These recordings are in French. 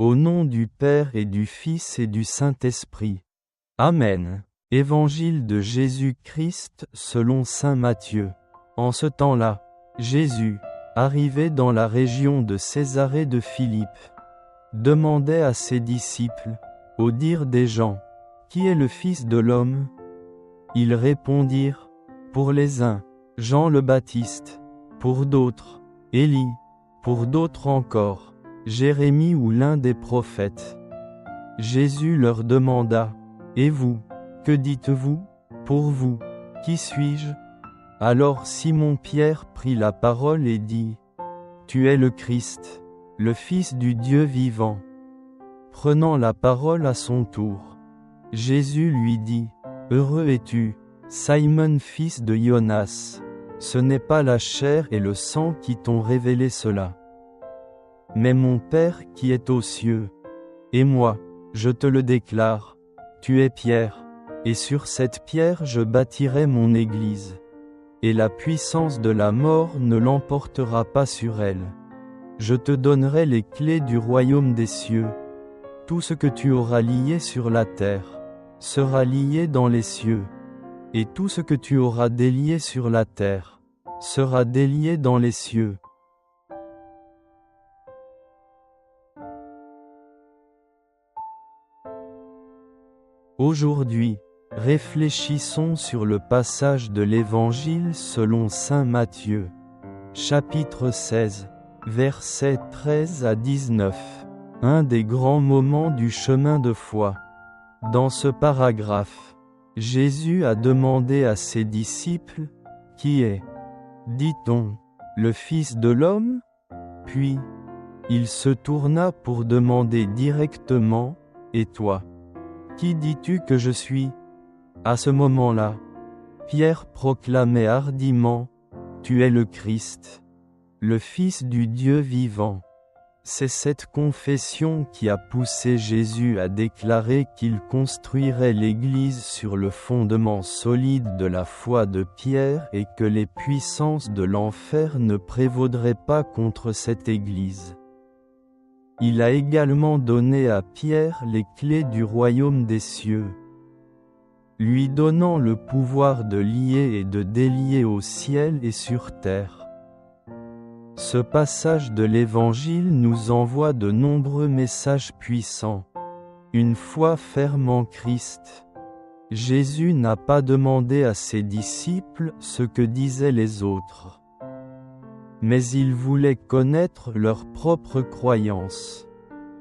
Au nom du Père et du Fils et du Saint-Esprit. Amen. Évangile de Jésus-Christ selon saint Matthieu. En ce temps-là, Jésus, arrivé dans la région de Césarée de Philippe, demandait à ses disciples, au dire des gens, « Qui est le Fils de l'homme » Ils répondirent, pour les uns, Jean le Baptiste, pour d'autres, Élie, pour d'autres encore, Jérémie ou l'un des prophètes. Jésus leur demanda, « Et vous, que dites-vous ? Pour vous, qui suis-je » Alors Simon-Pierre prit la parole et dit, « Tu es le Christ, le Fils du Dieu vivant. » Prenant la parole à son tour, Jésus lui dit, « Heureux es-tu, Simon fils de Jonas, ce n'est pas la chair et le sang qui t'ont révélé cela, mais mon Père qui est aux cieux. Et moi, je te le déclare, tu es Pierre, et sur cette pierre je bâtirai mon Église, et la puissance de la mort ne l'emportera pas sur elle. Je te donnerai les clés du royaume des cieux. Tout ce que tu auras lié sur la terre sera lié dans les cieux, et tout ce que tu auras délié sur la terre sera délié dans les cieux. » Aujourd'hui, réfléchissons sur le passage de l'Évangile selon saint Matthieu, chapitre 16, versets 13 à 19, un des grands moments du chemin de foi. Dans ce paragraphe, Jésus a demandé à ses disciples, « Qui est, dit-on, le Fils de l'homme » Puis, il se tourna pour demander directement, « Et toi, qui dis-tu que je suis » À ce moment-là, Pierre proclamait hardiment, « Tu es le Christ, le Fils du Dieu vivant. » C'est cette confession qui a poussé Jésus à déclarer qu'il construirait l'Église sur le fondement solide de la foi de Pierre et que les puissances de l'enfer ne prévaudraient pas contre cette Église. Il a également donné à Pierre les clés du royaume des cieux, lui donnant le pouvoir de lier et de délier au ciel et sur terre. Ce passage de l'Évangile nous envoie de nombreux messages puissants. Une foi ferme en Christ. Jésus n'a pas demandé à ses disciples ce que disaient les autres, mais il voulait connaître leur propre croyance.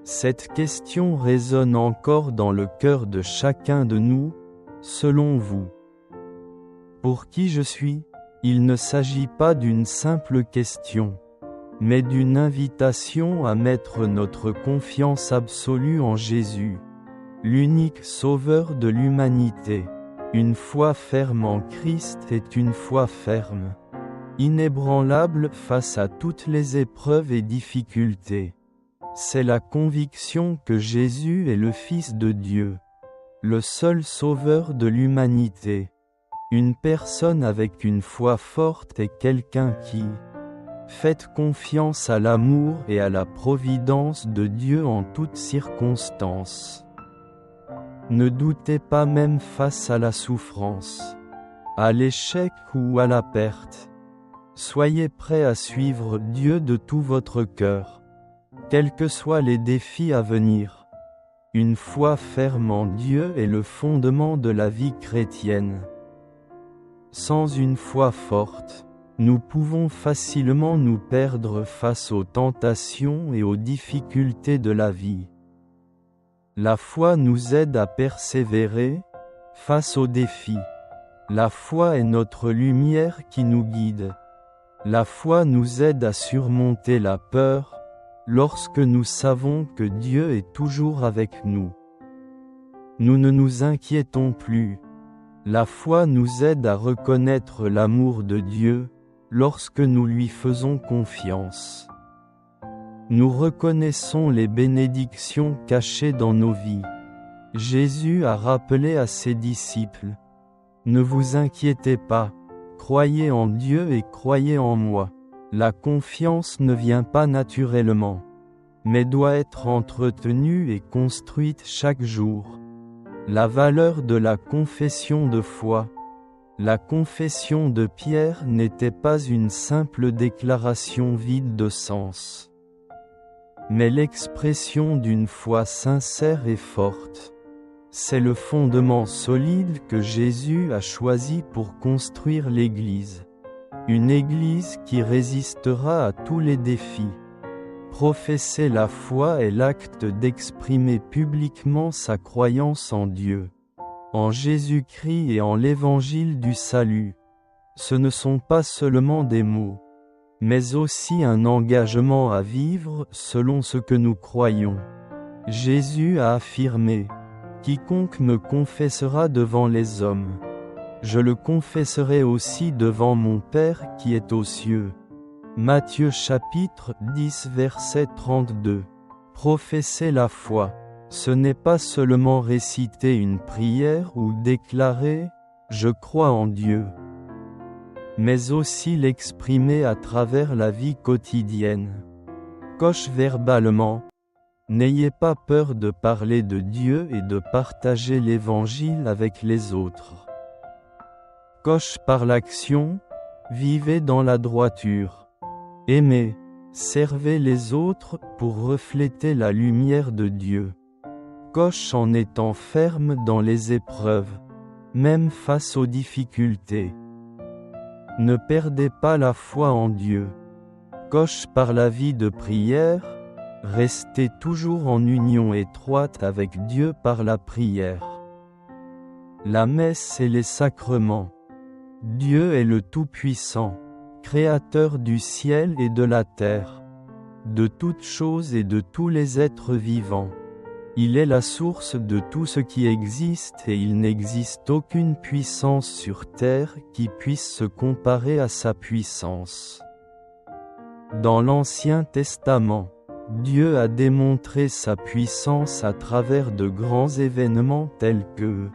Cette question résonne encore dans le cœur de chacun de nous, selon vous. Pour qui je suis ? Il ne s'agit pas d'une simple question, mais d'une invitation à mettre notre confiance absolue en Jésus, l'unique sauveur de l'humanité. Une foi ferme en Christ est une foi ferme, inébranlable face à toutes les épreuves et difficultés. C'est la conviction que Jésus est le Fils de Dieu, le seul sauveur de l'humanité. Une personne avec une foi forte est quelqu'un qui fait confiance à l'amour et à la providence de Dieu en toutes circonstances. Ne doutez pas même face à la souffrance, à l'échec ou à la perte. Soyez prêt à suivre Dieu de tout votre cœur, quels que soient les défis à venir. Une foi ferme en Dieu est le fondement de la vie chrétienne. Sans une foi forte, nous pouvons facilement nous perdre face aux tentations et aux difficultés de la vie. La foi nous aide à persévérer face aux défis. La foi est notre lumière qui nous guide. La foi nous aide à surmonter la peur, lorsque nous savons que Dieu est toujours avec nous. Nous ne nous inquiétons plus. La foi nous aide à reconnaître l'amour de Dieu, lorsque nous lui faisons confiance. Nous reconnaissons les bénédictions cachées dans nos vies. Jésus a rappelé à ses disciples, « Ne vous inquiétez pas, croyez en Dieu et croyez en moi. » La confiance ne vient pas naturellement. mais doit être entretenue et construite chaque jour. La valeur de la confession de foi. La confession de Pierre n'était pas une simple déclaration vide de sens, mais l'expression d'une foi sincère et forte. C'est le fondement solide que Jésus a choisi pour construire l'Église. Une Église qui résistera à tous les défis. Professer la foi est l'acte d'exprimer publiquement sa croyance en Dieu, en Jésus-Christ et en l'Évangile du salut. Ce ne sont pas seulement des mots, mais aussi un engagement à vivre selon ce que nous croyons. Jésus a affirmé : « Quiconque me confessera devant les hommes, je le confesserai aussi devant mon Père qui est aux cieux. » Matthieu chapitre 10 verset 32. Professer la foi, ce n'est pas seulement réciter une prière ou déclarer « Je crois en Dieu », mais aussi l'exprimer à travers la vie quotidienne. Coche verbalement. N'ayez pas peur de parler de Dieu et de partager l'Évangile avec les autres. Coche par l'action. Vivez dans la droiture. Aimez, servez les autres pour refléter la lumière de Dieu. Coche en étant ferme dans les épreuves, même face aux difficultés. Ne perdez pas la foi en Dieu. Coche par la vie de prière. Restez toujours en union étroite avec Dieu par la prière. La messe et les sacrements. Dieu est le Tout-Puissant, Créateur du ciel et de la terre, de toutes choses et de tous les êtres vivants. Il est la source de tout ce qui existe et il n'existe aucune puissance sur terre qui puisse se comparer à sa puissance. Dans l'Ancien Testament, Dieu a démontré sa puissance à travers de grands événements tels que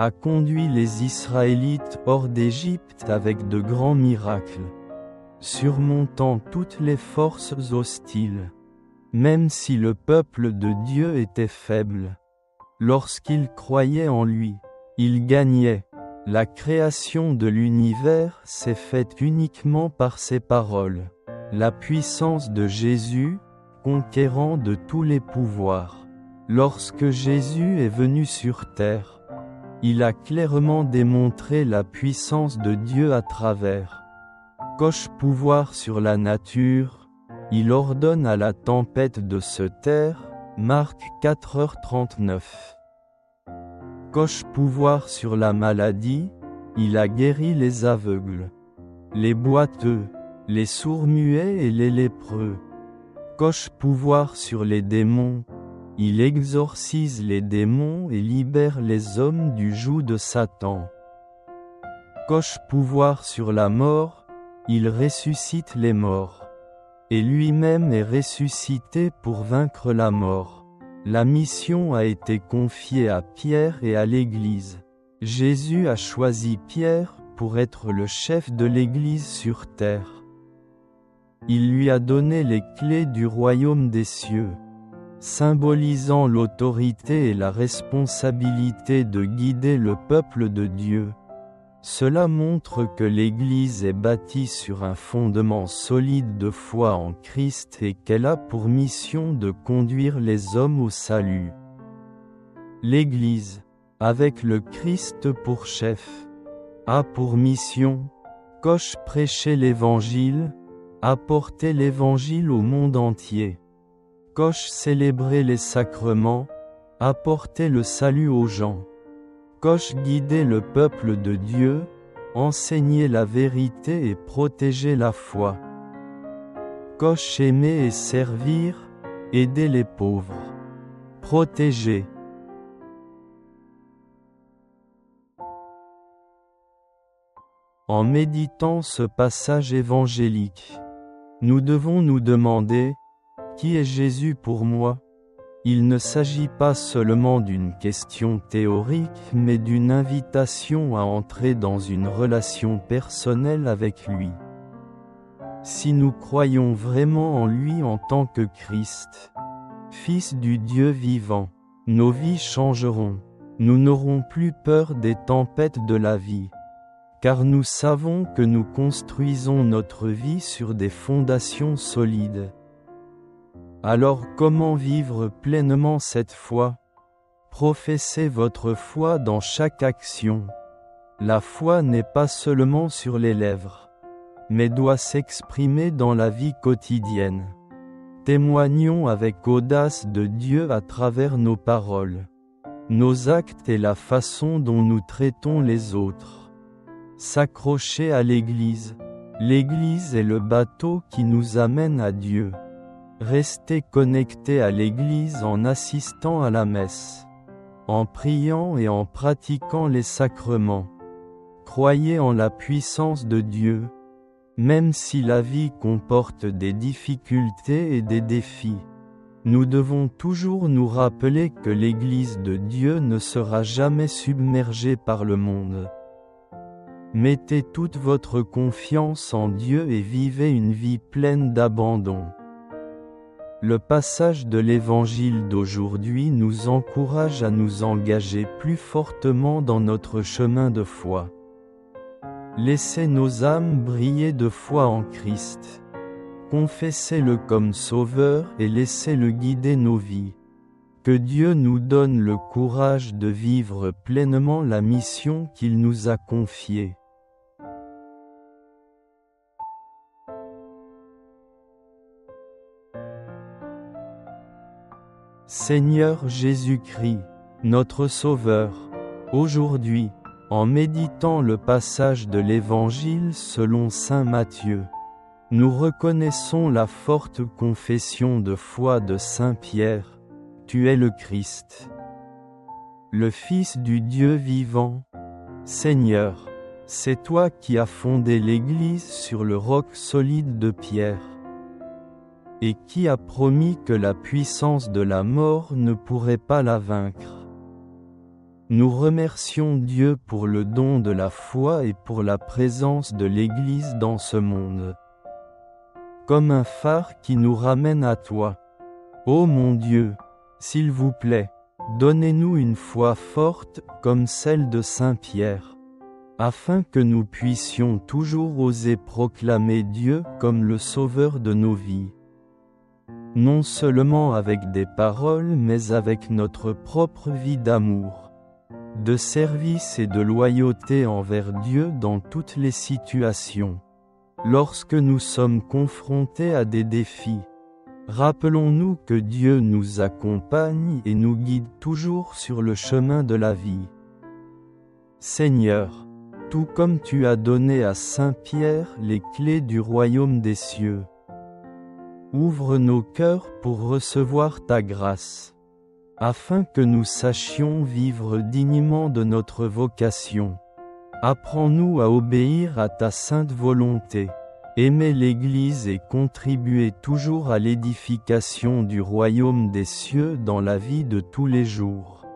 a conduit les Israélites hors d'Égypte avec de grands miracles, surmontant toutes les forces hostiles. Même si le peuple de Dieu était faible, lorsqu'il croyait en lui, il gagnait. La création de l'univers s'est faite uniquement par ses paroles. La puissance de Jésus, conquérant de tous les pouvoirs. Lorsque Jésus est venu sur terre, il a clairement démontré la puissance de Dieu à travers. Coche pouvoir sur la nature, il ordonne à la tempête de se taire, Marc 4h39. Coche pouvoir sur la maladie, il a guéri les aveugles, les boiteux, les sourds-muets et les lépreux. Coche pouvoir sur les démons, il exorcise les démons et libère les hommes du joug de Satan. Coche pouvoir sur la mort, il ressuscite les morts. Et lui-même est ressuscité pour vaincre la mort. La mission a été confiée à Pierre et à l'Église. Jésus a choisi Pierre pour être le chef de l'Église sur terre. Il lui a donné les clés du royaume des cieux, symbolisant l'autorité et la responsabilité de guider le peuple de Dieu. Cela montre que l'Église est bâtie sur un fondement solide de foi en Christ et qu'elle a pour mission de conduire les hommes au salut. L'Église, avec le Christ pour chef, a pour mission, coche prêcher l'Évangile, apporter l'Évangile au monde entier. Coche célébrer les sacrements, apporter le salut aux gens. Coche guider le peuple de Dieu, enseigner la vérité et protéger la foi. Coche aimer et servir, aider les pauvres. Protéger. En méditant ce passage évangélique, nous devons nous demander, qui est Jésus pour moi ? Il ne s'agit pas seulement d'une question théorique mais d'une invitation à entrer dans une relation personnelle avec lui. Si nous croyons vraiment en lui en tant que Christ, Fils du Dieu vivant, nos vies changeront. Nous n'aurons plus peur des tempêtes de la vie, car nous savons que nous construisons notre vie sur des fondations solides. Alors comment vivre pleinement cette foi? Professez votre foi dans chaque action. La foi n'est pas seulement sur les lèvres, mais doit s'exprimer dans la vie quotidienne. Témoignons avec audace de Dieu à travers nos paroles, nos actes et la façon dont nous traitons les autres. S'accrocher à l'Église. L'Église est le bateau qui nous amène à Dieu. Restez connectés à l'Église en assistant à la messe, en priant et en pratiquant les sacrements. Croyez en la puissance de Dieu, même si la vie comporte des difficultés et des défis. Nous devons toujours nous rappeler que l'Église de Dieu ne sera jamais submergée par le monde. Mettez toute votre confiance en Dieu et vivez une vie pleine d'abandon. Le passage de l'Évangile d'aujourd'hui nous encourage à nous engager plus fortement dans notre chemin de foi. Laissez nos âmes briller de foi en Christ. Confessez-le comme Sauveur et laissez-le guider nos vies. Que Dieu nous donne le courage de vivre pleinement la mission qu'il nous a confiée. Seigneur Jésus-Christ, notre Sauveur, aujourd'hui, en méditant le passage de l'Évangile selon saint Matthieu, nous reconnaissons la forte confession de foi de saint Pierre: Tu es le Christ, le Fils du Dieu vivant. Seigneur, c'est toi qui as fondé l'Église sur le roc solide de Pierre, et qui a promis que la puissance de la mort ne pourrait pas la vaincre. Nous remercions Dieu pour le don de la foi et pour la présence de l'Église dans ce monde, comme un phare qui nous ramène à toi. Ô mon Dieu, s'il vous plaît, donnez-nous une foi forte comme celle de saint Pierre, afin que nous puissions toujours oser proclamer Dieu comme le Sauveur de nos vies. Non seulement avec des paroles mais avec notre propre vie d'amour, de service et de loyauté envers Dieu dans toutes les situations. Lorsque nous sommes confrontés à des défis, rappelons-nous que Dieu nous accompagne et nous guide toujours sur le chemin de la vie. Seigneur, tout comme tu as donné à saint Pierre les clés du royaume des cieux, ouvre nos cœurs pour recevoir ta grâce, afin que nous sachions vivre dignement de notre vocation. Apprends-nous à obéir à ta sainte volonté, aimer l'Église et contribuer toujours à l'édification du royaume des cieux dans la vie de tous les jours.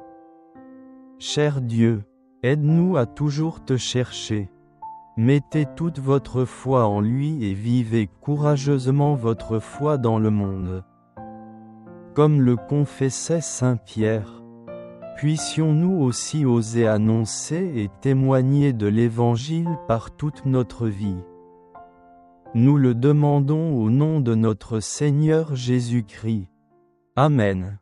Cher Dieu, aide-nous à toujours te chercher. Mettez toute votre foi en lui et vivez courageusement votre foi dans le monde. Comme le confessait saint Pierre, puissions-nous aussi oser annoncer et témoigner de l'Évangile par toute notre vie. Nous le demandons au nom de notre Seigneur Jésus-Christ. Amen.